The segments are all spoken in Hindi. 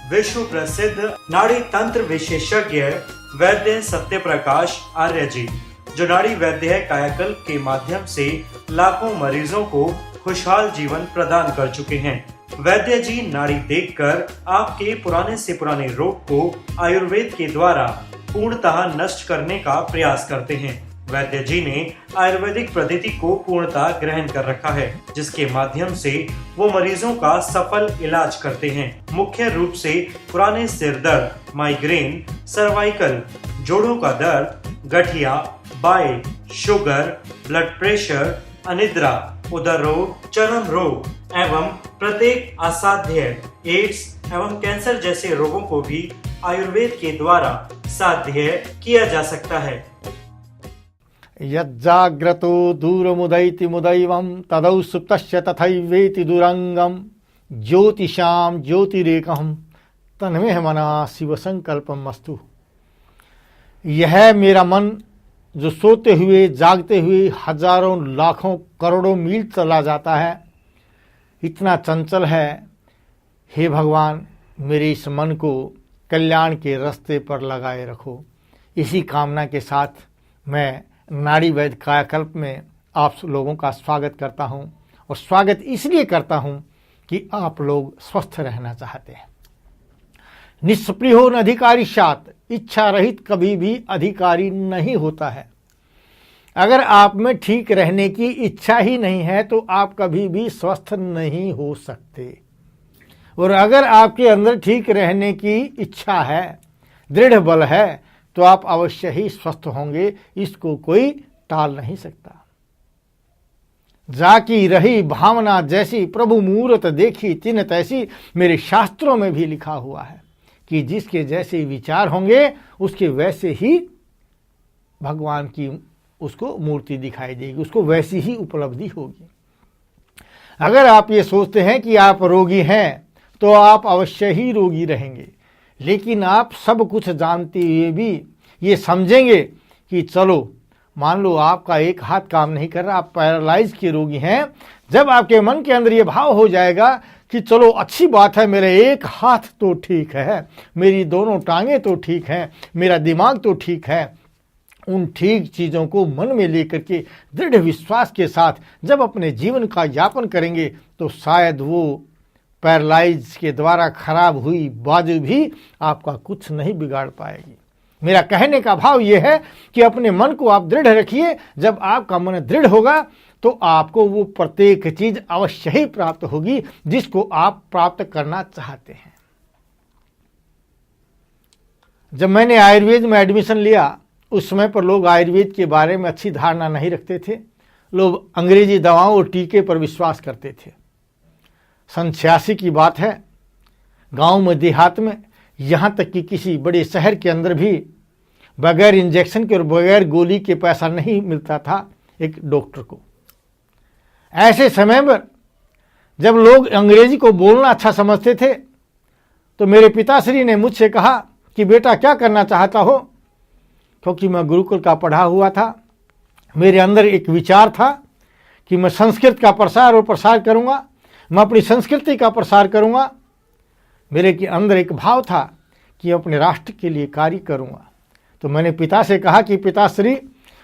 विश्व प्रसिद्ध नाड़ी तंत्र विशेषज्ञ वैद्य सत्य प्रकाश आर्य जी, जो नाड़ी वैद्य कायाकल्प के माध्यम से लाखों मरीजों को खुशहाल जीवन प्रदान कर चुके हैं। वैद्य जी नाड़ी देखकर आपके पुराने से पुराने रोग को आयुर्वेद के द्वारा पूर्णतः नष्ट करने का प्रयास करते हैं। वैद्य जी ने आयुर्वेदिक पद्धति को पूर्णतः ग्रहण कर रखा है, जिसके माध्यम से वो मरीजों का सफल इलाज करते हैं। मुख्य रूप से पुराने सिर दर्द, माइग्रेन, सर्वाइकल, जोड़ों का दर्द, गठिया, बाइल, शुगर, ब्लड प्रेशर, अनिद्रा, उदर रोग, चर्म रोग एवं प्रत्येक असाध्य एड्स एवं कैंसर जैसे रोगों को भी आयुर्वेद के द्वारा साध्य किया जा सकता है। यज्जाग्रतो दूरमुदैति मुदैवं तदौ सुप्तस्य तथैवेति दुरंगम ज्योतिषां ज्योतिरेकहं तन्मे मना शिव संकल्पम अस्तु। यह मेरा मन जो सोते हुए जागते हुए हजारों लाखों करोड़ों मील चला जाता है, इतना चंचल है। हे भगवान, मेरे इस मन को कल्याण के रास्ते पर लगाए रखो। इसी कामना के साथ मैं नाड़ी वैद्य कायाकल्प में आप लोगों का स्वागत करता हूं, और स्वागत इसलिए करता हूं कि आप लोग स्वस्थ रहना चाहते हैं। निष्प्रियो न अधिकारी सात, इच्छा रहित कभी भी अधिकारी नहीं होता है। अगर आप में ठीक रहने की इच्छा ही नहीं है तो आप कभी भी स्वस्थ नहीं हो सकते, और अगर आपके अंदर ठीक रहने की इच्छा है, दृढ़ बल है, तो आप अवश्य ही स्वस्थ होंगे। इसको कोई टाल नहीं सकता। जाकी रही भावना जैसी प्रभु मूरत देखी तिन तैसी, मेरे शास्त्रों में भी लिखा हुआ है कि जिसके जैसे विचार होंगे उसके वैसे ही भगवान की उसको मूर्ति दिखाई देगी, उसको वैसी ही उपलब्धि होगी। अगर आप ये सोचते हैं कि आप रोगी हैं तो आप अवश्य ही रोगी रहेंगे, लेकिन आप सब कुछ जानते हुए भी ये समझेंगे कि चलो, मान लो आपका एक हाथ काम नहीं कर रहा, आप पैरालाइज के रोगी हैं। जब आपके मन के अंदर ये भाव हो जाएगा कि चलो अच्छी बात है, मेरा एक हाथ तो ठीक है, मेरी दोनों टांगें तो ठीक हैं, मेरा दिमाग तो ठीक है, उन ठीक चीज़ों को मन में लेकर के दृढ़ विश्वास के साथ जब अपने जीवन का यापन करेंगे तो शायद वो पैरालाइज के द्वारा खराब हुई बाजू भी आपका कुछ नहीं बिगाड़ पाएगी। मेरा कहने का भाव यह है कि अपने मन को आप दृढ़ रखिए। जब आपका मन दृढ़ होगा तो आपको वो प्रत्येक चीज अवश्य ही प्राप्त होगी जिसको आप प्राप्त करना चाहते हैं। जब मैंने आयुर्वेद में एडमिशन लिया, उस समय पर लोग आयुर्वेद के बारे में अच्छी धारणा नहीं रखते थे। लोग अंग्रेजी दवाओं और टीके पर विश्वास करते थे। 86 की बात है, गांव में देहात में, यहाँ तक कि किसी बड़े शहर के अंदर भी बगैर इंजेक्शन के और बगैर गोली के पैसा नहीं मिलता था एक डॉक्टर को। ऐसे समय पर जब लोग अंग्रेजी को बोलना अच्छा समझते थे तो मेरे पिताश्री ने मुझसे कहा कि बेटा क्या करना चाहता हो। क्योंकि मैं गुरुकुल का पढ़ा हुआ था, मेरे अंदर एक विचार था कि मैं संस्कृत का प्रसार और प्रसार करूँगा, मैं अपनी संस्कृति का प्रसार करूँगा। मेरे के अंदर एक भाव था कि अपने राष्ट्र के लिए कार्य करूँगा। तो मैंने पिता से कहा कि पिताश्री,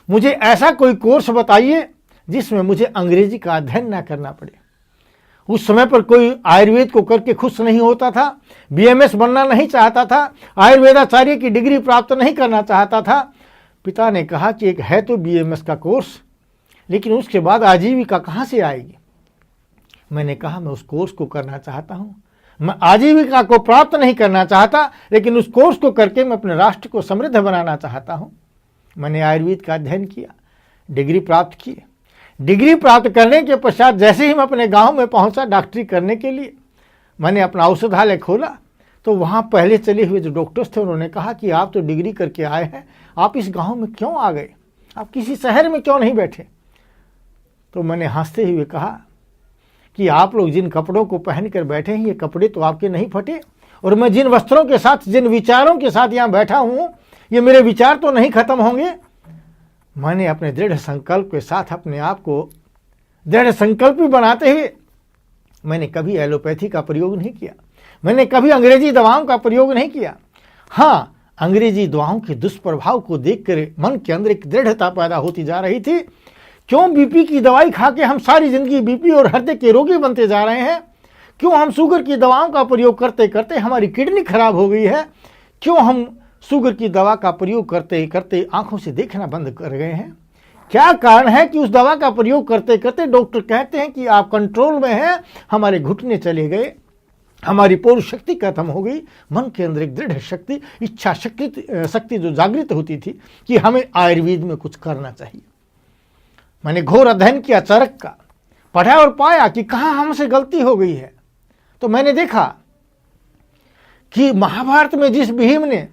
मुझे ऐसा कोई कोर्स बताइए जिसमें मुझे अंग्रेजी का अध्ययन ना करना पड़े। उस समय पर कोई आयुर्वेद को करके खुश नहीं होता था, बीएमएस बनना नहीं चाहता था, आयुर्वेदाचार्य की डिग्री प्राप्त नहीं करना चाहता था। पिता ने कहा कि एक है तो बीएमएस का कोर्स, लेकिन उसके बाद आजीविका कहाँ से आएगी। मैंने कहा मैं उस कोर्स को करना चाहता हूँ। मैं आजीविका को प्राप्त नहीं करना चाहता, लेकिन उस कोर्स को करके मैं अपने राष्ट्र को समृद्ध बनाना चाहता हूँ। मैंने आयुर्वेद का अध्ययन किया, डिग्री प्राप्त की। डिग्री प्राप्त करने के पश्चात जैसे ही मैं अपने गांव में पहुंचा डॉक्टरी करने के लिए, मैंने अपना औषधालय खोला तो वहाँ पहले चले हुए जो डॉक्टर्स थे उन्होंने कहा कि आप तो डिग्री करके आए हैं, आप इस गाँव में क्यों आ गए, आप किसी शहर में क्यों नहीं बैठे। तो मैंने हंसते हुए कहा कि आप लोग जिन कपड़ों को पहन कर बैठे हैं, ये कपड़े तो आपके नहीं फटे, और मैं जिन वस्त्रों के साथ, जिन विचारों के साथ यहाँ बैठा हूँ, ये मेरे विचार तो नहीं खत्म होंगे। मैंने अपने दृढ़ संकल्प के साथ अपने आप को दृढ़ संकल्पी बनाते हुए मैंने कभी एलोपैथी का प्रयोग नहीं किया। मैंने कभी अंग्रेजी दवाओं का प्रयोग नहीं किया। हाँ, अंग्रेजी दवाओं के दुष्प्रभाव को देखकर मन के अंदर एक दृढ़ता पैदा होती जा रही थी। क्यों बीपी की दवाई खा के हम सारी जिंदगी बीपी और हृदय के रोगी बनते जा रहे हैं? क्यों हम शुगर की दवाओं का प्रयोग करते करते हमारी किडनी खराब हो गई है? क्यों हम शुगर की दवा का प्रयोग करते करते आंखों से देखना बंद कर गए हैं? क्या कारण है कि उस दवा का प्रयोग करते करते डॉक्टर कहते हैं कि आप कंट्रोल में हैं, हमारे घुटने चले गए, हमारी पूर्ण शक्ति खत्म हो गई। मन के अंदर एक दृढ़ शक्ति, इच्छा शक्ति जो जागृत होती थी कि हमें आयुर्वेद में कुछ करना चाहिए। मैंने घोर अध्ययन किया चरक का, पढ़ा और पाया कि कहाँ हमसे गलती हो गई है। तो मैंने देखा कि महाभारत में जिस भीम ने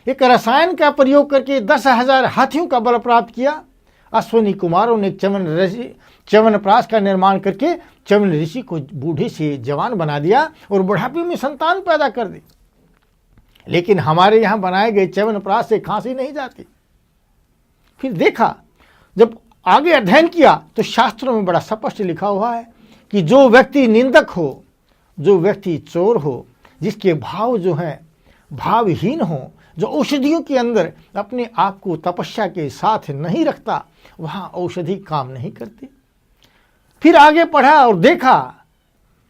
एक रसायन का प्रयोग करके 10,000 हाथियों का बल प्राप्त किया, अश्विनी कुमारों ने च्यवनप्राश का निर्माण करके च्यवन ऋषि को बूढ़े से जवान बना दिया और बुढ़ापे में संतान पैदा कर दी। लेकिन हमारे यहाँ बनाए गए च्यवनप्राश से खांसी नहीं जाती। फिर देखा, जब आगे अध्ययन किया तो शास्त्रों में बड़ा स्पष्ट लिखा हुआ है कि जो व्यक्ति निंदक हो, जो व्यक्ति चोर हो, जिसके भाव जो है भावहीन हो, जो औषधियों के अंदर अपने आप को तपस्या के साथ नहीं रखता, वहाँ औषधि काम नहीं करती। फिर आगे पढ़ा और देखा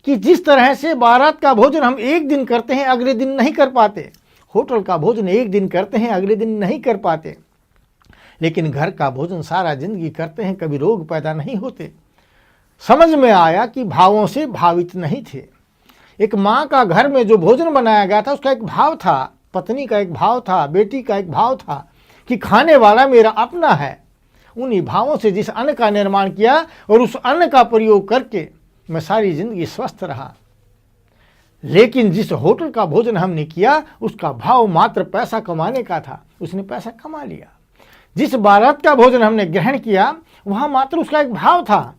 कि जिस तरह से बारात का भोजन हम एक दिन करते हैं, अगले दिन नहीं कर पाते, होटल का भोजन एक दिन करते हैं, अगले दिन नहीं कर पाते, लेकिन घर का भोजन सारा जिंदगी करते हैं, कभी रोग पैदा नहीं होते। समझ में आया कि भावों से भावित नहीं थे। एक माँ का घर में जो भोजन बनाया गया था उसका एक भाव था, पत्नी का एक भाव था, बेटी का एक भाव था कि खाने वाला मेरा अपना है। उन्हीं भावों से जिस अन्न का निर्माण किया और उस अन्न का प्रयोग करके मैं सारी जिंदगी स्वस्थ रहा। लेकिन जिस होटल का भोजन हमने किया उसका भाव मात्र पैसा कमाने का था, उसने पैसा कमा लिया। जिस बारात का भोजन हमने ग्रहण किया वहां मात्र उसका एक भाव था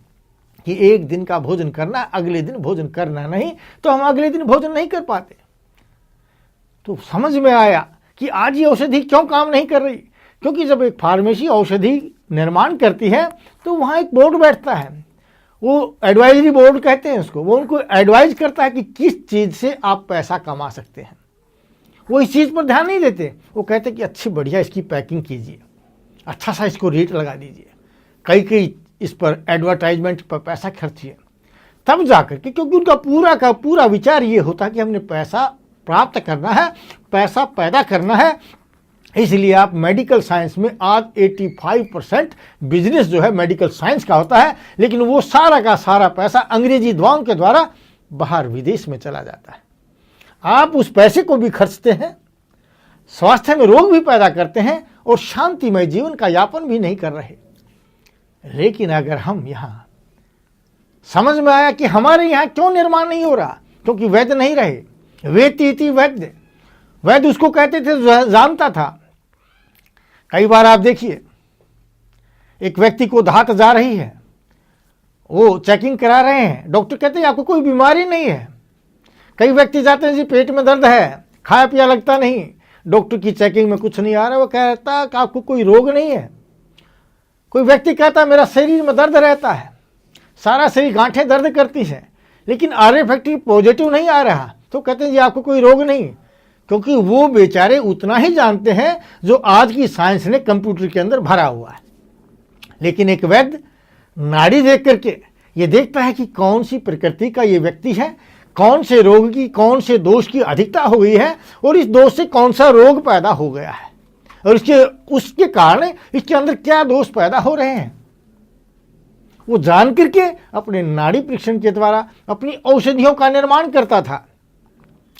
कि एक दिन का भोजन करना, अगले दिन भोजन करना नहीं, तो हम अगले दिन भोजन नहीं कर पाते। तो समझ में आया कि आज ये औषधि क्यों काम नहीं कर रही। क्योंकि जब एक फार्मेसी औषधि निर्माण करती है तो वहाँ एक बोर्ड बैठता है, वो एडवाइजरी बोर्ड कहते हैं उसको, वो उनको एडवाइज करता है कि किस चीज़ से आप पैसा कमा सकते हैं। वो इस चीज़ पर ध्यान नहीं देते, वो कहते कि अच्छी बढ़िया इसकी पैकिंग कीजिए, अच्छा सा इसको रेट लगा दीजिए, कई इस पर एडवर्टाइजमेंट पर पैसा खर्चिए, तब जाकर के, क्योंकि उनका पूरा का पूरा विचार ये होता कि हमने पैसा प्राप्त करना है, पैसा पैदा करना है। इसलिए आप मेडिकल साइंस में आज 85% बिजनेस जो है मेडिकल साइंस का होता है, लेकिन वो सारा का सारा पैसा अंग्रेजी दवाओं के द्वारा बाहर विदेश में चला जाता है। आप उस पैसे को भी खर्चते हैं, स्वास्थ्य में रोग भी पैदा करते हैं और शांतिमय जीवन का यापन भी नहीं कर रहे। लेकिन अगर हम यहाँ समझ में आया कि हमारे यहाँ क्यों निर्माण नहीं हो रहा, क्योंकि वैद्य नहीं रहे। वेति वैद्य, वैद्य उसको कहते थे जो जानता था। कई बार आप देखिए, एक व्यक्ति को धात जा रही है, वो चेकिंग करा रहे हैं, डॉक्टर कहते हैं आपको कोई बीमारी नहीं है। कई व्यक्ति जाते हैं जी पेट में दर्द है, खाया पिया लगता नहीं, डॉक्टर की चेकिंग में कुछ नहीं आ रहा, वो कहता कि आपको कोई रोग नहीं है। कोई व्यक्ति कहता मेरा शरीर में दर्द रहता है, सारा शरीर गांठें दर्द करती है, लेकिन आर फैक्टर पॉजिटिव नहीं आ रहा, तो कहते हैं जी आपको कोई रोग नहीं। क्योंकि वो बेचारे उतना ही जानते हैं जो आज की साइंस ने कंप्यूटर के अंदर भरा हुआ है। लेकिन एक वैद्य नाड़ी देख करके ये देखता है कि कौन सी प्रकृति का ये व्यक्ति है, कौन से रोग की, कौन से दोष की अधिकता हो गई है और इस दोष से कौन सा रोग पैदा हो गया है और उसके कारण इसके अंदर क्या दोष पैदा हो रहे हैं। वो जान करके अपने नाड़ी परीक्षण के द्वारा अपनी औषधियों का निर्माण करता था।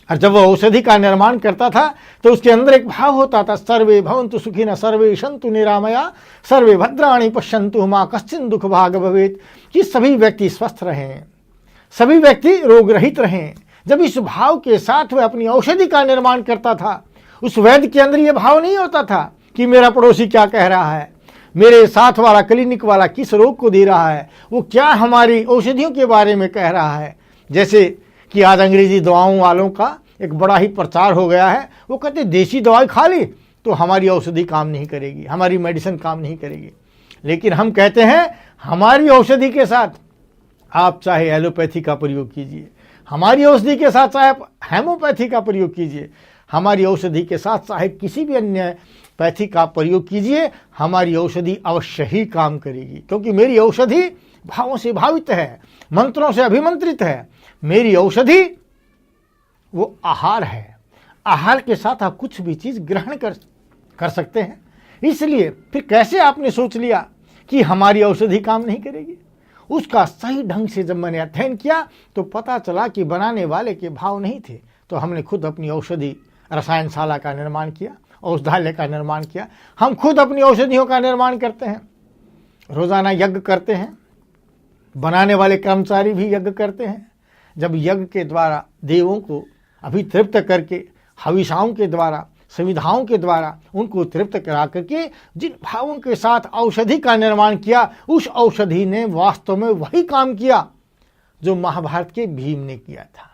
और जब वह औषधि का निर्माण करता था तो उसके अंदर एक भाव होता था, सर्वे भवन्तु सुखिनः सर्वे सन्तु निरामया सर्वे भद्राणि पश्यन्तु मा कश्चिन् दुःख भाग भवेत्, कि सभी व्यक्ति स्वस्थ रहें, सभी व्यक्ति रोग रहित रहें। जब इस भाव के साथ वह अपनी औषधि का निर्माण करता था, उस वैद्य के अंदर यह भाव नहीं होता था कि मेरा पड़ोसी क्या कह रहा है, मेरे साथ वाला क्लिनिक वाला किस रोग को दे रहा है, वो क्या हमारी औषधियों के बारे में कह रहा है। जैसे कि आज अंग्रेजी दवाओं वालों का एक बड़ा ही प्रचार हो गया है, वो कहते देसी दवाई खा ली तो हमारी औषधि काम नहीं करेगी, हमारी मेडिसिन काम नहीं करेगी। लेकिन हम कहते हैं हमारी औषधि के साथ आप चाहे एलोपैथी का प्रयोग कीजिए, हमारी औषधि के साथ चाहे आप हेमोपैथी का प्रयोग कीजिए, हमारी औषधि के साथ चाहे किसी भी अन्य पैथी का प्रयोग कीजिए, हमारी औषधि अवश्य ही काम करेगी, क्योंकि मेरी औषधि भावों से भावित है, मंत्रों से अभिमंत्रित है। मेरी औषधि वो आहार है, आहार के साथ आप कुछ भी चीज ग्रहण कर सकते हैं। इसलिए फिर कैसे आपने सोच लिया कि हमारी औषधि काम नहीं करेगी? उसका सही ढंग से जब मैंने अध्ययन किया तो पता चला कि बनाने वाले के भाव नहीं थे। तो हमने खुद अपनी औषधि रसायनशाला का निर्माण किया, औषधालय का निर्माण किया। हम खुद अपनी औषधियों का निर्माण करते हैं, रोजाना यज्ञ करते हैं, बनाने वाले कर्मचारी भी यज्ञ करते हैं। जब यज्ञ के द्वारा देवों को अभितृप्त करके, हविषाओं के द्वारा, संविधाओं के द्वारा उनको तृप्त करा करके जिन भावों के साथ औषधि का निर्माण किया, उस औषधि ने वास्तव में वही काम किया जो महाभारत के भीम ने किया था,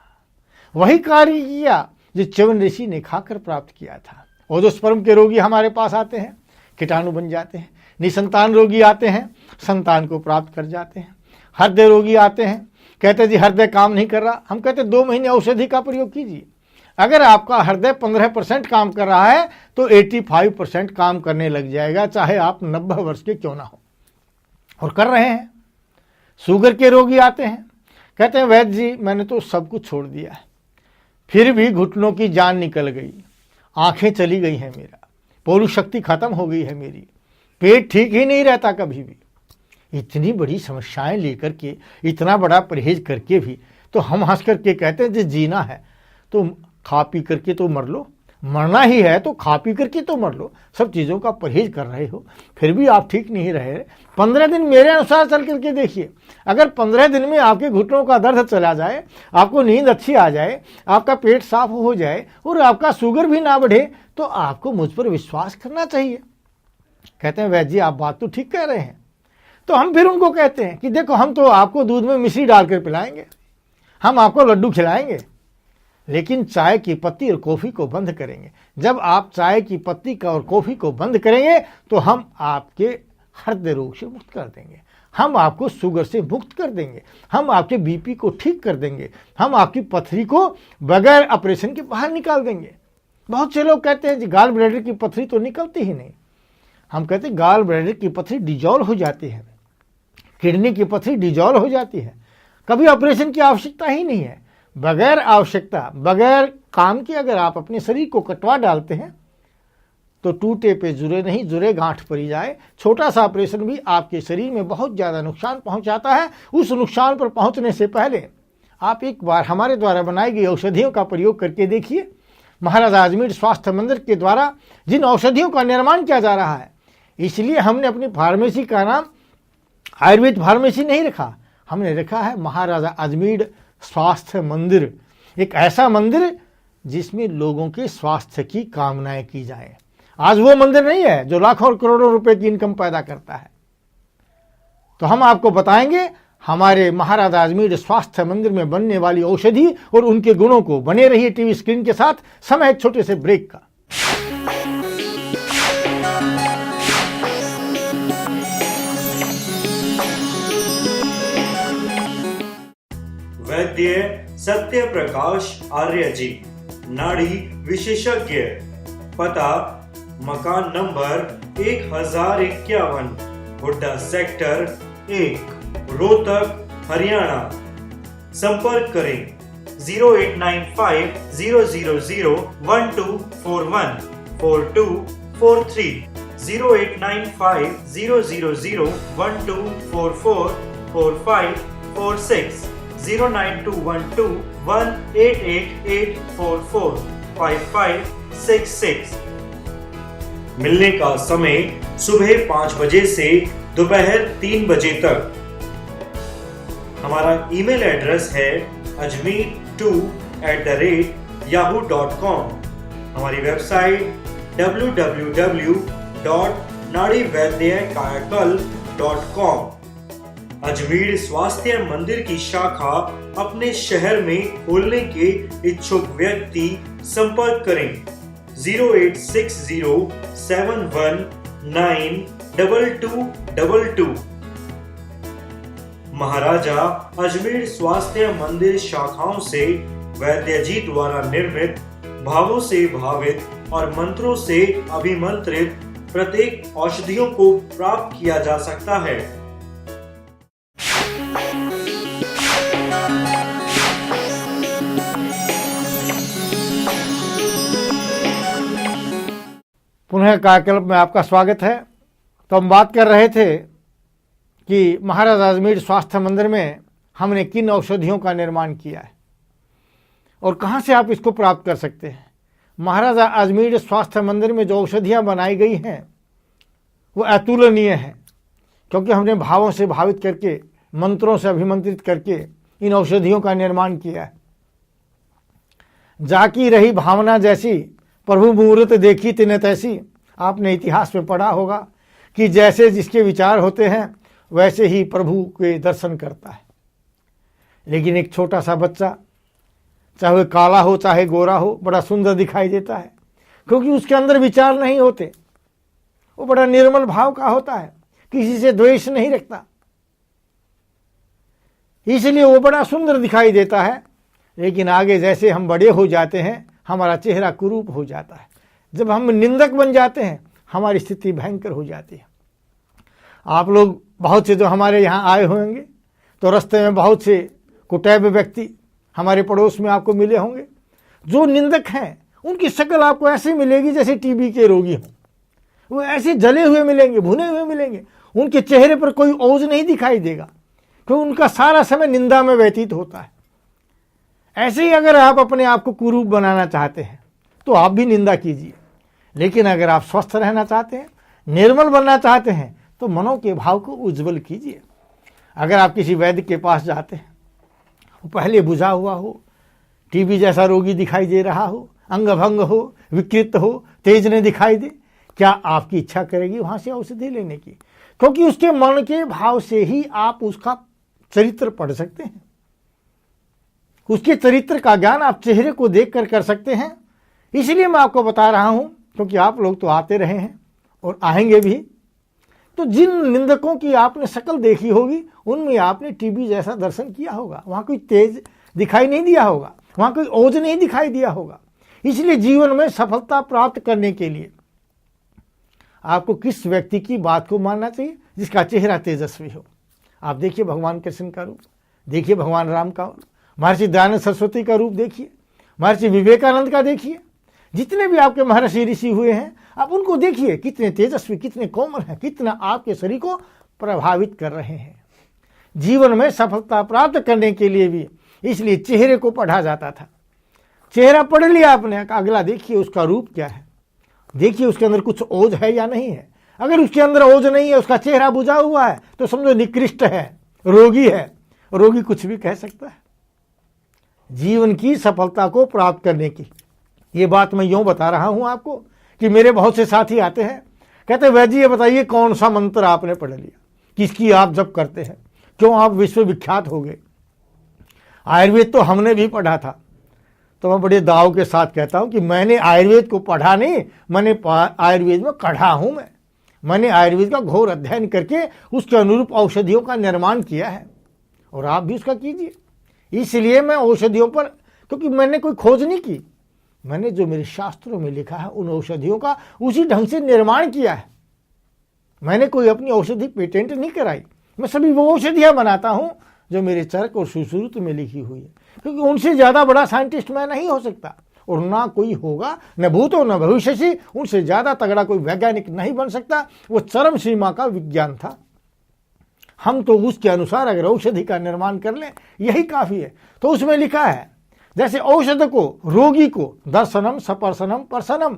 वही कार्य किया जो च्यवन ऋषि ने खाकर प्राप्त किया था। ओजोस्पर्म के रोगी हमारे पास आते हैं, कीटाणु बन जाते हैं। निसंतान रोगी आते हैं, संतान को प्राप्त कर जाते हैं। हृदय रोगी आते हैं, कहते जी हृदय काम नहीं कर रहा। हम कहते 2 महीने औषधि का प्रयोग कीजिए। अगर आपका हृदय 15% काम कर रहा है तो 85% काम करने लग जाएगा, चाहे आप 90 वर्ष के क्यों ना हो, और कर रहे हैं। शुगर के रोगी आते हैं, कहते हैं वैद्य जी मैंने तो सब कुछ छोड़ दिया है, फिर भी घुटनों की जान निकल गई, आंखें चली गई हैं, मेरा पोलू शक्ति खत्म हो गई है, मेरी पेट ठीक ही नहीं रहता कभी भी। इतनी बड़ी समस्याएं लेकर के, इतना बड़ा परहेज करके भी तो हम हंस करके कहते हैं जी जीना है तो खा पी करके तो मर लो, मरना ही है तो खा पी करके तो मर लो। सब चीज़ों का परहेज कर रहे हो, फिर भी आप ठीक नहीं रहे। 15 दिन मेरे अनुसार चल करके देखिए। अगर 15 दिन में आपके घुटनों का दर्द चला जाए, आपको नींद अच्छी आ जाए, आपका पेट साफ हो जाए और आपका शुगर भी ना बढ़े, तो आपको मुझ पर विश्वास करना चाहिए। कहते हैं वैद्य जी आप बात तो ठीक कह रहे हैं। तो हम फिर उनको कहते हैं कि देखो हम तो आपको दूध में मिश्री डालकर पिलाएंगे, हम आपको लड्डू खिलाएंगे, लेकिन चाय की पत्ती और कॉफ़ी को बंद करेंगे। जब आप चाय की पत्ती का और कॉफ़ी को बंद करेंगे तो हम आपके हृदय रोग से मुक्त कर देंगे, हम आपको शुगर से मुक्त कर देंगे, हम आपके बीपी को ठीक कर देंगे, हम आपकी पथरी को बगैर ऑपरेशन के बाहर निकाल देंगे। बहुत से लोग कहते हैं जी गाल ब्लैडर की पथरी तो निकलती ही नहीं। हम कहते हैं गाल ब्लैडर की पथरी डिजॉल्व हो जाती है, किडनी की पथरी डिजॉल्व हो जाती है, कभी ऑपरेशन की आवश्यकता ही नहीं है। बगैर आवश्यकता, बगैर काम के अगर आप अपने शरीर को कटवा डालते हैं तो टूटे पे जुरे नहीं, जुरे गांठ पड़ी जाए। छोटा सा ऑपरेशन भी आपके शरीर में बहुत ज़्यादा नुकसान पहुंचाता है। उस नुकसान पर पहुंचने से पहले आप एक बार हमारे द्वारा बनाई गई औषधियों का प्रयोग करके देखिए। महाराजा अजमेर स्वास्थ्य मंदिर के द्वारा जिन औषधियों का निर्माण किया जा रहा है, इसलिए हमने अपनी फार्मेसी का नाम आयुर्वेद फार्मेसी नहीं रखा, हमने रखा है महाराजा अजमेर स्वास्थ्य मंदिर। एक ऐसा मंदिर जिसमें लोगों के स्वास्थ्य की कामनाएं की जाए। आज वो मंदिर नहीं है जो लाखों और करोड़ों रुपए की इनकम पैदा करता है। तो हम आपको बताएंगे हमारे महाराजा अजमेर स्वास्थ्य मंदिर में बनने वाली औषधि और उनके गुणों को। बने रहिए टीवी स्क्रीन के साथ। समय एक छोटे से ब्रेक का। वैद्य सत्य प्रकाश आर्य जी, नाड़ी विशेषज्ञ, पता मकान नंबर 1051, हुड्डा सेक्टर 1, रोहतक, हरियाणा। संपर्क करें 0895 000 1241 4243, 0895 000 1244 4546, 09212 188844 5566। मिलने का समय सुबह 5 बजे से दोपहर 3 बजे तक। हमारा ईमेल एड्रेस है ajmer2@yahoo.com। हमारी वेबसाइट www.nadivaidyankayakal.com। अजमेर स्वास्थ्य मंदिर की शाखा अपने शहर में खोलने के इच्छुक व्यक्ति संपर्क करें 08607192222। महाराजा अजमेर स्वास्थ्य मंदिर शाखाओं से वैद्य जी द्वारा निर्मित, भावों से भावित और मंत्रों से अभिमंत्रित प्रत्येक औषधियों को प्राप्त किया जा सकता है। पुनः कार्यक्रम में आपका स्वागत है। तो हम बात कर रहे थे कि महाराजा अजमेर स्वास्थ्य मंदिर में हमने किन औषधियों का निर्माण किया है और कहाँ से आप इसको प्राप्त कर सकते हैं। महाराजा अजमेर स्वास्थ्य मंदिर में जो औषधियाँ बनाई गई हैं वो अतुलनीय हैं, क्योंकि हमने भावों से भावित करके, मंत्रों से अभिमंत्रित करके इन औषधियों का निर्माण किया है। जाकी रही भावना जैसी, प्रभु मुहूर्त देखी तिन्हें तैसी। आपने इतिहास में पढ़ा होगा कि जैसे जिसके विचार होते हैं वैसे ही प्रभु के दर्शन करता है। लेकिन एक छोटा सा बच्चा, चाहे वह काला हो चाहे गोरा हो, बड़ा सुंदर दिखाई देता है, क्योंकि उसके अंदर विचार नहीं होते। वो बड़ा निर्मल भाव का होता है, किसी से द्वेष नहीं रखता, इसलिए वो बड़ा सुंदर दिखाई देता है। लेकिन आगे जैसे हम बड़े हो जाते हैं हमारा चेहरा कुरूप हो जाता है। जब हम निंदक बन जाते हैं हमारी स्थिति भयंकर हो जाती है। आप लोग बहुत से जो हमारे यहाँ आए होंगे तो रास्ते में बहुत से कुटैब व्यक्ति हमारे पड़ोस में आपको मिले होंगे। जो निंदक हैं उनकी शक्ल आपको ऐसी मिलेगी जैसे टीबी के रोगी हों। वो ऐसे जले हुए मिलेंगे, भुने हुए मिलेंगे। उनके चेहरे पर कोई ओज नहीं दिखाई देगा, क्योंकि उनका सारा समय निंदा में व्यतीत होता है। ऐसे ही अगर आप अपने आप को कुरूप बनाना चाहते हैं तो आप भी निंदा कीजिए। लेकिन अगर आप स्वस्थ रहना चाहते हैं, निर्मल बनना चाहते हैं, तो मनों के भाव को उज्जवल कीजिए। अगर आप किसी वैद्य के पास जाते हैं, वो पहले बुझा हुआ हो, टीबी जैसा रोगी दिखाई दे रहा हो, अंग भंग हो, विकृत हो, तेज न दिखाई दे, क्या आपकी इच्छा करेगी वहां से औषधि लेने की? क्योंकि उसके मन के भाव से ही आप उसका चरित्र पढ़ सकते हैं। उसके चरित्र का ज्ञान आप चेहरे को देखकर कर सकते हैं। इसलिए मैं आपको बता रहा हूं, क्योंकि आप लोग तो आते रहे हैं और आएंगे भी। तो जिन निंदकों की आपने शक्ल देखी होगी उनमें आपने टीबी जैसा दर्शन किया होगा। वहां कोई तेज दिखाई नहीं दिया होगा, वहां कोई ओज नहीं दिखाई दिया होगा। इसलिए जीवन में सफलता प्राप्त करने के लिए आपको किस व्यक्ति की बात को मानना चाहिए? जिसका चेहरा तेजस्वी हो। आप देखिए भगवान कृष्ण का रूप, देखिए भगवान राम का, महर्षि दयानंद सरस्वती का रूप देखिए, महर्षि विवेकानंद का देखिए। जितने भी आपके महर्षि ऋषि हुए हैं आप उनको देखिए, कितने तेजस्वी, कितने कोमल हैं, कितना आपके शरीर को प्रभावित कर रहे हैं। जीवन में सफलता प्राप्त करने के लिए भी इसलिए चेहरे को पढ़ा जाता था। चेहरा पढ़ लिया आपने, अगला देखिए उसका रूप क्या है, देखिए उसके अंदर कुछ ओज है या नहीं है। अगर उसके अंदर ओज नहीं है, उसका चेहरा बुझा हुआ है, तो समझो निकृष्ट है, रोगी है। रोगी कुछ भी कह सकता है। जीवन की सफलता को प्राप्त करने की ये बात मैं यूं बता रहा हूं आपको कि मेरे बहुत से साथी आते हैं, कहते हैं वैद्य जी ये बताइए कौन सा मंत्र आपने पढ़ लिया, किसकी आप जप करते हैं, क्यों आप विश्वविख्यात हो गए? आयुर्वेद तो हमने भी पढ़ा था। तो मैं बड़े दाव के साथ कहता हूं कि मैंने आयुर्वेद को पढ़ा नहीं, मैंने आयुर्वेद में कढ़ा हूं। मैंने आयुर्वेद का घोर अध्ययन करके उसके अनुरूप औषधियों का निर्माण किया है, और आप भी उसका कीजिए। इसलिए मैं औषधियों पर, क्योंकि मैंने कोई खोज नहीं की, मैंने जो मेरे शास्त्रों में लिखा है उन औषधियों का उसी ढंग से निर्माण किया है। मैंने कोई अपनी औषधि पेटेंट नहीं कराई। मैं सभी वो औषधियां बनाता हूं जो मेरे चरक और सुश्रुत में लिखी हुई है, क्योंकि उनसे ज्यादा बड़ा साइंटिस्ट मैं नहीं हो सकता, और ना कोई होगा, न भूतो न भविष्य। उनसे ज्यादा तगड़ा कोई वैज्ञानिक नहीं बन सकता। वो चरम सीमा का विज्ञान था। हम तो उसके अनुसार अगर औषधि का निर्माण कर लें यही काफी है। तो उसमें लिखा है जैसे औषध को, रोगी को दर्शनम सपर्शनम पर्शनम,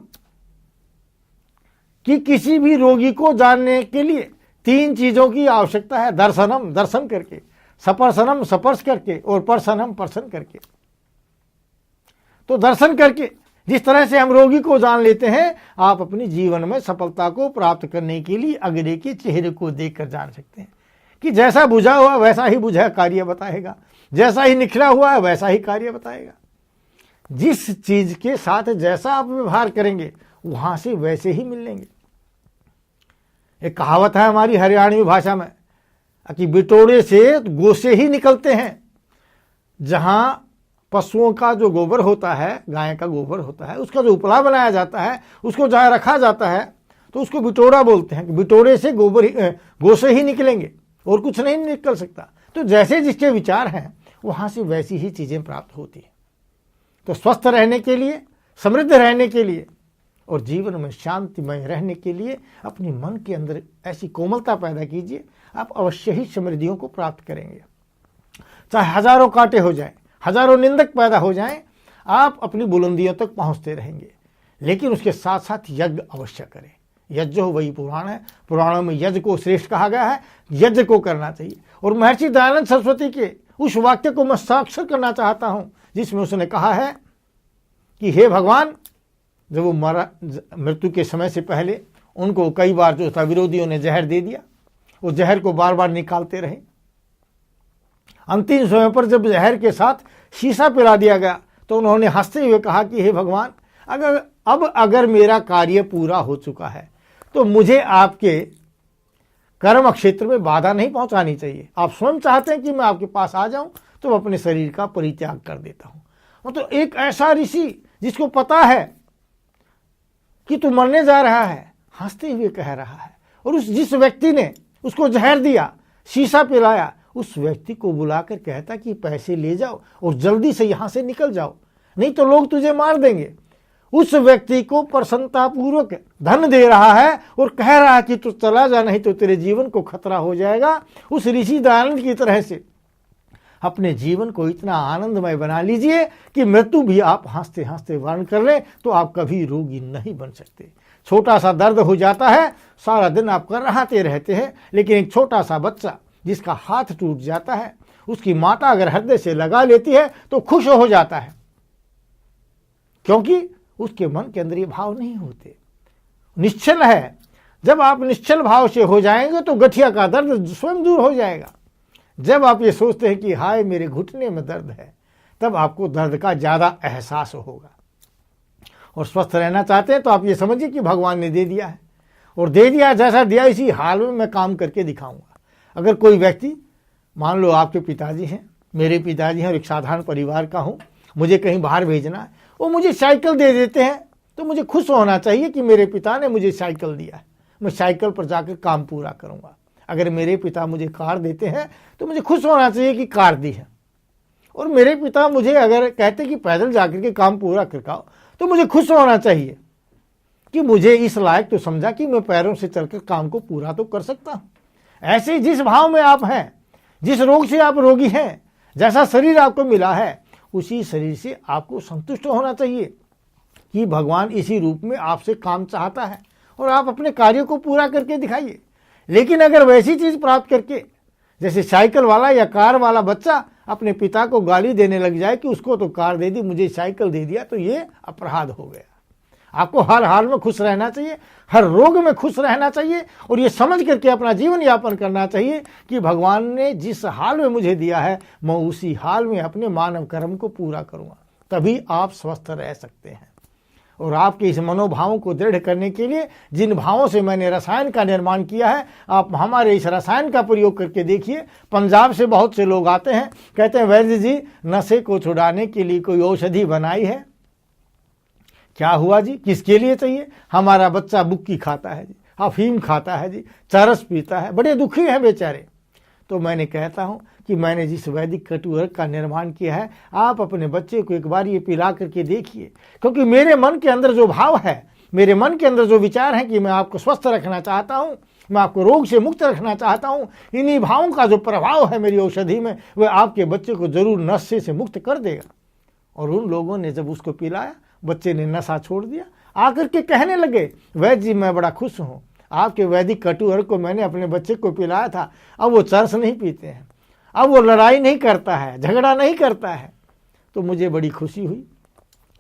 कि किसी भी रोगी को जानने के लिए 3 चीजों की आवश्यकता है। दर्शनम दर्शन करके, सपर्शनम स्पर्श करके, और पर्शनम पर्शन करके। तो दर्शन करके जिस तरह से हम रोगी को जान लेते हैं, आप अपने जीवन में सफलता को प्राप्त करने के लिए अगले के चेहरे को देखकर जान सकते हैं कि जैसा बुझा हुआ वैसा ही बुझा कार्य बताएगा, जैसा ही निखरा हुआ है वैसा ही कार्य बताएगा। जिस चीज के साथ जैसा आप व्यवहार करेंगे वहां से वैसे ही मिलेंगे। एक कहावत है हमारी हरियाणवी भाषा में, कि बिटोरे से गोसे ही निकलते हैं। जहां पशुओं का जो गोबर होता है, गाय का गोबर होता है, उसका जो उपला बनाया जाता है, उसको जहां रखा जाता है तो उसको बिटोरा बोलते हैं कि बिटोरे से गोसे ही निकलेंगे और कुछ नहीं निकल सकता। तो जैसे जिसके विचार हैं वहां से वैसी ही चीजें प्राप्त होती हैं। तो स्वस्थ रहने के लिए, समृद्ध रहने के लिए और जीवन में शांतिमय रहने के लिए अपने मन के अंदर ऐसी कोमलता पैदा कीजिए, आप अवश्य ही समृद्धियों को प्राप्त करेंगे। चाहे हजारों कांटे हो जाएं, हजारों निंदक पैदा हो जाएं, आप अपनी बुलंदियों तक पहुंचते रहेंगे। लेकिन उसके साथ साथ यज्ञ अवश्य करें। यज्ञ हो वही पुराण है, पुराणों में यज्ञ को श्रेष्ठ कहा गया है, यज्ञ को करना चाहिए। और महर्षि दयानंद सरस्वती के उस वाक्य को मैं साक्षर करना चाहता हूं जिसमें उसने कहा है कि हे भगवान, जब वो मृत्यु के समय से पहले उनको कई बार जो था विरोधियों ने जहर दे दिया, वो जहर को बार बार निकालते रहे। अंतिम समय पर जब जहर के साथ शीशा पिला दिया गया तो उन्होंने हंसते हुए कहा कि हे भगवान, अगर मेरा कार्य पूरा हो चुका है तो मुझे आपके कर्म क्षेत्र में बाधा नहीं पहुंचानी चाहिए। आप स्वयं चाहते हैं कि मैं आपके पास आ जाऊं तो मैं अपने शरीर का परित्याग कर देता हूं। मतलब एक ऐसा ऋषि जिसको पता है कि तू मरने जा रहा है, हंसते हुए कह रहा है। और जिस व्यक्ति ने उसको जहर दिया, शीशा पिलाया, उस व्यक्ति को बुलाकर कहता कि पैसे ले जाओ और जल्दी से यहां से निकल जाओ, नहीं तो लोग तुझे मार देंगे। उस व्यक्ति को प्रसन्नतापूर्वक धन दे रहा है और कह रहा है कि तू चला जा, नहीं तो तेरे जीवन को खतरा हो जाएगा। उस ऋषि दयानंद की तरह से अपने जीवन को इतना आनंदमय बना लीजिए कि मृत्यु भी आप हंसते हंसते वर्ण कर लें तो आप कभी रोगी नहीं बन सकते। छोटा सा दर्द हो जाता है, सारा दिन आप कराहते रहते हैं, लेकिन एक छोटा सा बच्चा जिसका हाथ टूट जाता है, उसकी माता अगर हृदय से लगा लेती है तो खुश हो जाता है, क्योंकि उसके मन के अंदर ये भाव नहीं होते। निश्चल है। जब आप निश्चल भाव से हो जाएंगे तो गठिया का दर्द स्वयं दूर हो जाएगा। जब आप ये सोचते हैं कि हाय मेरे घुटने में दर्द है, तब आपको दर्द का ज्यादा एहसास होगा। और स्वस्थ रहना चाहते हैं तो आप ये समझिए कि भगवान ने दे दिया है, और दे दिया जैसा दिया इसी हाल में मैं काम करके दिखाऊंगा। अगर कोई व्यक्ति, मान लो आपके पिताजी हैं, मेरे पिताजी हैं और एक साधारण परिवार का हूं, मुझे कहीं बाहर भेजना है, वो मुझे साइकिल दे देते हैं तो मुझे खुश होना चाहिए कि मेरे पिता ने मुझे साइकिल दिया है, मैं साइकिल पर जाकर काम पूरा करूंगा। अगर मेरे पिता मुझे कार देते हैं तो मुझे खुश होना चाहिए कि कार दी है। और मेरे पिता मुझे अगर कहते कि पैदल जाकर के काम पूरा करवाओ तो मुझे खुश होना चाहिए कि मुझे इस लायक तो समझा कि मैं पैरों से चलकर काम को पूरा तो कर सकता हूं। ऐसे जिस भाव में आप हैं, जिस रोग से आप रोगी हैं, जैसा शरीर आपको मिला है, उसी शरीर से आपको संतुष्ट होना चाहिए कि भगवान इसी रूप में आपसे काम चाहता है और आप अपने कार्य को पूरा करके दिखाइए। लेकिन अगर वैसी चीज प्राप्त करके, जैसे साइकिल वाला या कार वाला बच्चा अपने पिता को गाली देने लग जाए कि उसको तो कार दे दी, मुझे साइकिल दे दिया, तो ये अपराध हो गया। आपको हर हाल में खुश रहना चाहिए, हर रोग में खुश रहना चाहिए और ये समझ करके अपना जीवन यापन करना चाहिए कि भगवान ने जिस हाल में मुझे दिया है मैं उसी हाल में अपने मानव कर्म को पूरा करूंगा। तभी आप स्वस्थ रह सकते हैं। और आपके इस मनोभावों को दृढ़ करने के लिए जिन भावों से मैंने रसायन का निर्माण किया है, आप हमारे इस रसायन का प्रयोग करके देखिए। पंजाब से बहुत से लोग आते हैं, कहते हैं वैद्य जी नशे को छुड़ाने के लिए कोई औषधि बनाई है? क्या हुआ जी, किसके लिए चाहिए? हमारा बच्चा बुक्की खाता है जी, अफीम खाता है जी, चरस पीता है, बड़े दुखी हैं बेचारे। तो मैंने कहता हूं कि मैंने जिस वैदिक कटुअर्क का निर्माण किया है, आप अपने बच्चे को एक बार ये पिला करके देखिए। क्योंकि मेरे मन के अंदर जो भाव है, मेरे मन के अंदर जो विचार है कि मैं आपको स्वस्थ रखना चाहता हूं, मैं आपको रोग से मुक्त रखना चाहता हूं, इन्हीं भावों का जो प्रभाव है मेरी औषधि में, वह आपके बच्चे को जरूर नशे से मुक्त कर देगा। और उन लोगों ने जब उसको पिलाया, बच्चे ने नशा छोड़ दिया, आकर के कहने लगे वैद्य जी मैं बड़ा खुश हूं, आपके वैदिक कटुअर्क को मैंने अपने बच्चे को पिलाया था, अब वो चरस नहीं पीते हैं, अब वो लड़ाई नहीं करता है, झगड़ा नहीं करता है। तो मुझे बड़ी खुशी हुई,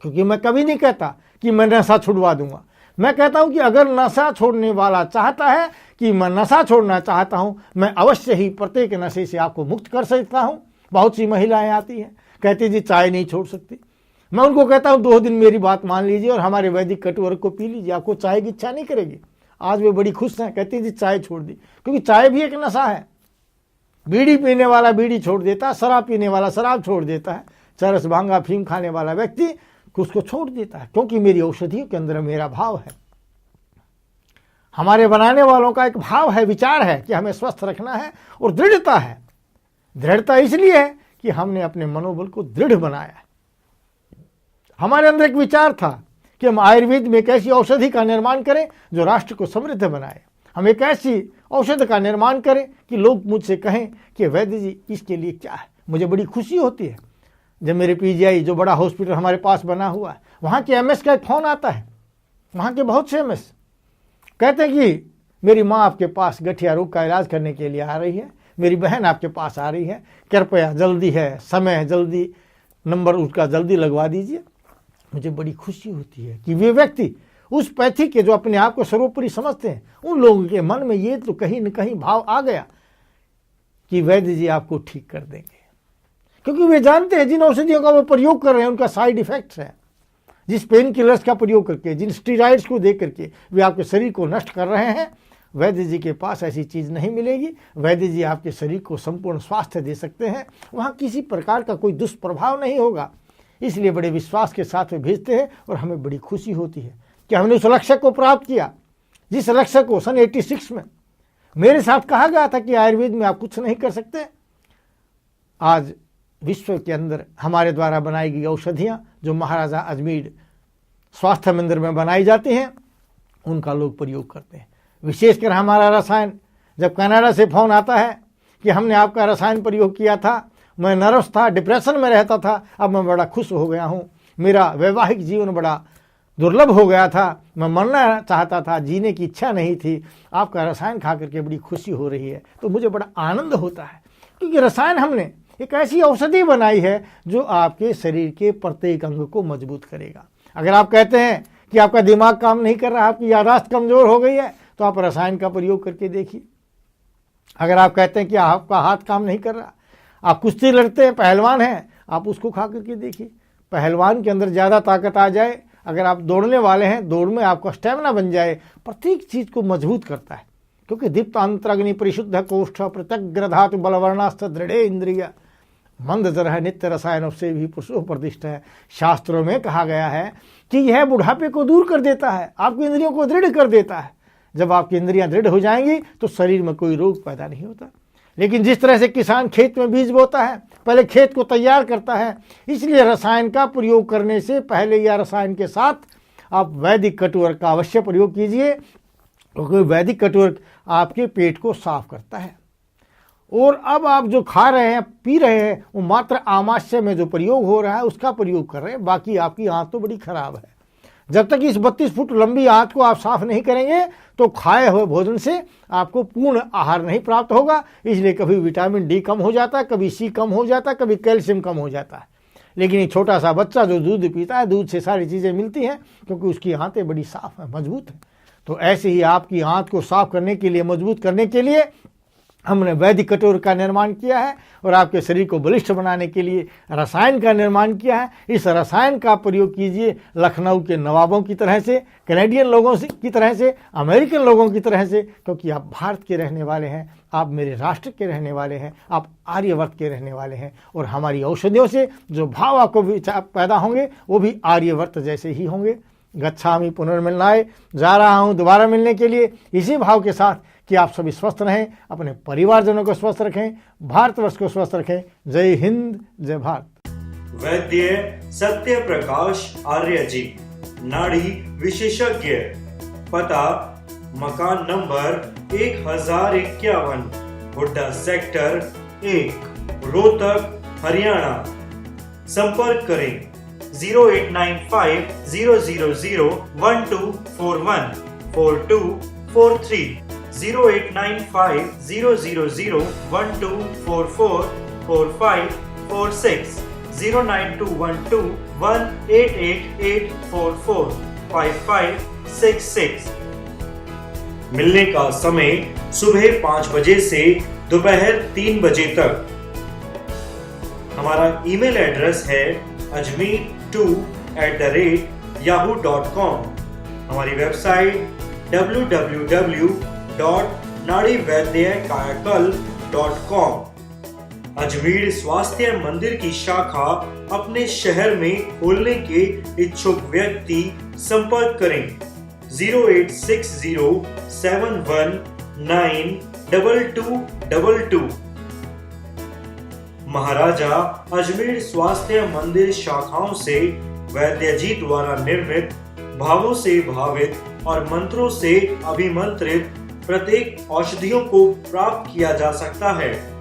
क्योंकि मैं कभी नहीं कहता कि मैं नशा छुड़वा दूंगा। मैं कहता हूं कि अगर नशा छोड़ने वाला चाहता है कि मैं नशा छोड़ना चाहता हूं, मैं अवश्य ही प्रत्येक नशे से आपको मुक्त कर सकता हूं। बहुत सी महिलाएं आती हैं, कहती जी चाय नहीं छोड़ सकती। मैं उनको कहता हूं 2 दिन मेरी बात मान लीजिए और हमारे वैदिक कटुअर्क को पी लीजिए, आपको चाय की इच्छा नहीं करेगी। आज वे बड़ी खुश हैं, कहती जी चाय छोड़ दी, क्योंकि चाय भी एक नशा है। बीड़ी पीने वाला बीड़ी छोड़ देता है, शराब पीने वाला शराब छोड़ देता है, चरस भांग अफीम खाने वाला व्यक्ति उसको छोड़ देता है, क्योंकि मेरी औषधियों के अंदर मेरा भाव है। हमारे बनाने वालों का एक भाव है, विचार है कि हमें स्वस्थ रखना है, और दृढ़ता है। दृढ़ता इसलिए है कि हमने अपने मनोबल को दृढ़ बनाया है। हमारे अंदर एक विचार था कि हम आयुर्वेद में एक ऐसी औषधि का निर्माण करें जो राष्ट्र को समृद्ध बनाए। हम एक ऐसी औषध का निर्माण करें कि लोग मुझसे कहें कि वैद्य जी इसके लिए क्या है। मुझे बड़ी खुशी होती है जब मेरे पीजीआई जो बड़ा हॉस्पिटल हमारे पास बना हुआ है, वहाँ के एमएस का एक फ़ोन आता है। वहाँ के बहुत से एमएस कहते हैं कि मेरी माँ आपके पास गठिया रोग का इलाज करने के लिए आ रही है, मेरी बहन आपके पास आ रही है, कृपया जल्दी है, समय है, जल्दी नंबर उसका जल्दी लगवा दीजिए। मुझे बड़ी खुशी होती है कि वे व्यक्ति उस पैथी के जो अपने आप को सर्वोपरि समझते हैं, उन लोगों के मन में ये तो कहीं न कहीं भाव आ गया कि वैद्य जी आपको ठीक कर देंगे, क्योंकि वे जानते हैं जिन औषधियों का वो प्रयोग कर रहे हैं उनका साइड इफेक्ट्स है। जिस पेन किलर्स का प्रयोग करके, जिन स्टीरॉइड्स को दे करके वे आपके शरीर को नष्ट कर रहे हैं, वैद्य जी के पास ऐसी चीज़ नहीं मिलेगी। वैद्य जी आपके शरीर को संपूर्ण स्वास्थ्य दे सकते हैं, वहाँ किसी प्रकार का कोई दुष्प्रभाव नहीं होगा। इसलिए बड़े विश्वास के साथ वे भेजते हैं और हमें बड़ी खुशी होती है कि हमने उस लक्ष्य को प्राप्त किया जिस लक्ष्य को सन 86 में मेरे साथ कहा गया था कि आयुर्वेद में आप कुछ नहीं कर सकते। आज विश्व के अंदर हमारे द्वारा बनाई गई औषधियाँ जो महाराजा अजमेर स्वास्थ्य मंदिर में बनाई जाती हैं, उनका लोग प्रयोग करते हैं। विशेषकर हमारा रसायन, जब कनाडा से फ़ोन आता है कि हमने आपका रसायन प्रयोग किया था, मैं नर्वस था, डिप्रेशन में रहता था, अब मैं बड़ा खुश हो गया हूँ, मेरा वैवाहिक जीवन बड़ा दुर्लभ हो गया था, मैं मरना चाहता था, जीने की इच्छा नहीं थी, आपका रसायन खा करके बड़ी खुशी हो रही है, तो मुझे बड़ा आनंद होता है। क्योंकि रसायन हमने एक ऐसी औषधि बनाई है जो आपके शरीर के प्रत्येक अंग को मजबूत करेगा। अगर आप कहते हैं कि आपका दिमाग काम नहीं कर रहा, आपकी याददाश्त कमज़ोर हो गई है, तो आप रसायन का प्रयोग करके देखिए। अगर आप कहते हैं कि आपका हाथ काम नहीं कर रहा, आप कुश्ती लड़ते हैं, पहलवान हैं, आप उसको खा करके देखिए। पहलवान के अंदर ज़्यादा ताकत आ जाए, अगर आप दौड़ने वाले हैं, दौड़ में आपका स्टेमिना बन जाए, प्रत्येक चीज़ को मजबूत करता है। क्योंकि दीप्त अंतरग्नि परिशुद्ध कोष्ठ प्रत्यग्र धातु बलवर्णास्थ दृढ़े इंद्रिय मंद जरह नित्य रसायन से भी पुरुषो प्रतिष्ठा है। शास्त्रों में कहा गया है कि यह बुढ़ापे को दूर कर देता है, आपकी इंद्रियों को दृढ़ कर देता है। जब आपकी इंद्रियां दृढ़ हो जाएंगी तो शरीर में कोई रोग पैदा नहीं होता। लेकिन जिस तरह से किसान खेत में बीज बोता है, पहले खेत को तैयार करता है, इसलिए रसायन का प्रयोग करने से पहले या रसायन के साथ आप वैदिक कटुवर्क का अवश्य प्रयोग कीजिए, क्योंकि वैदिक कटुवर्क आपके पेट को साफ करता है। और अब आप जो खा रहे हैं, पी रहे हैं, वो मात्र आमाशय में जो प्रयोग हो रहा है उसका प्रयोग कर रहे हैं। बाकी आपकी आंत तो बड़ी खराब है। जब तक इस 32 फुट लंबी आंत को आप साफ नहीं करेंगे तो खाए हुए भोजन से आपको पूर्ण आहार नहीं प्राप्त होगा। इसलिए कभी विटामिन डी कम हो जाता है, कभी सी कम हो जाता है, कभी कैल्शियम कम हो जाता है। लेकिन एक छोटा सा बच्चा जो दूध पीता है, दूध से सारी चीज़ें मिलती हैं, क्योंकि उसकी आंतें बड़ी साफ हैं, मजबूत हैं। तो ऐसे ही आपकी आंत को साफ करने के लिए, मजबूत करने के लिए हमने वैदिक कटोर का निर्माण किया है, और आपके शरीर को बलिष्ठ बनाने के लिए रसायन का निर्माण किया है। इस रसायन का प्रयोग कीजिए लखनऊ के नवाबों की तरह से, कैनेडियन लोगों की तरह से, अमेरिकन लोगों की तरह से, क्योंकि आप भारत के रहने वाले हैं, आप मेरे राष्ट्र के रहने वाले हैं, आप आर्यवर्त के रहने वाले हैं। और हमारी औषधियों से जो भाव आपको पैदा होंगे वो भी आर्यवर्त जैसे ही होंगे। गच्छामि पुनर्मिलनाय, जा रहा हूँ दोबारा मिलने के लिए, इसी भाव के साथ कि आप सभी स्वस्थ रहें, अपने परिवारजनों को स्वस्थ रखें, भारतवर्ष को स्वस्थ रखें। जय हिंद, जय भारत। वैद्य सत्य प्रकाश आर्य जी, नाड़ी विशेषज्ञ, पता मकान नंबर 1051, हुड्डा सेक्टर 1, रोहतक, हरियाणा। संपर्क करें 0895 000 1241 4243, 0895 000 1244 4546, 09212 188844 5566। मिलने का समय सुबह 5 बजे से दोपहर 3 बजे तक। हमारा ईमेल एड्रेस है ajmer2@yahoo.com। हमारी वेबसाइट www.nadivaidyaKayakal.com। अजमेर स्वास्थ्य मंदिर की शाखा अपने शहर में खोलने के इच्छुक व्यक्ति संपर्क करें 08607192222। महाराजा अजमेर स्वास्थ्य मंदिर शाखाओं से वैद्य जी द्वारा निर्मित, भावों से भावित और मंत्रों से अभिमंत्रित प्रत्येक औषधियों को प्राप्त किया जा सकता है।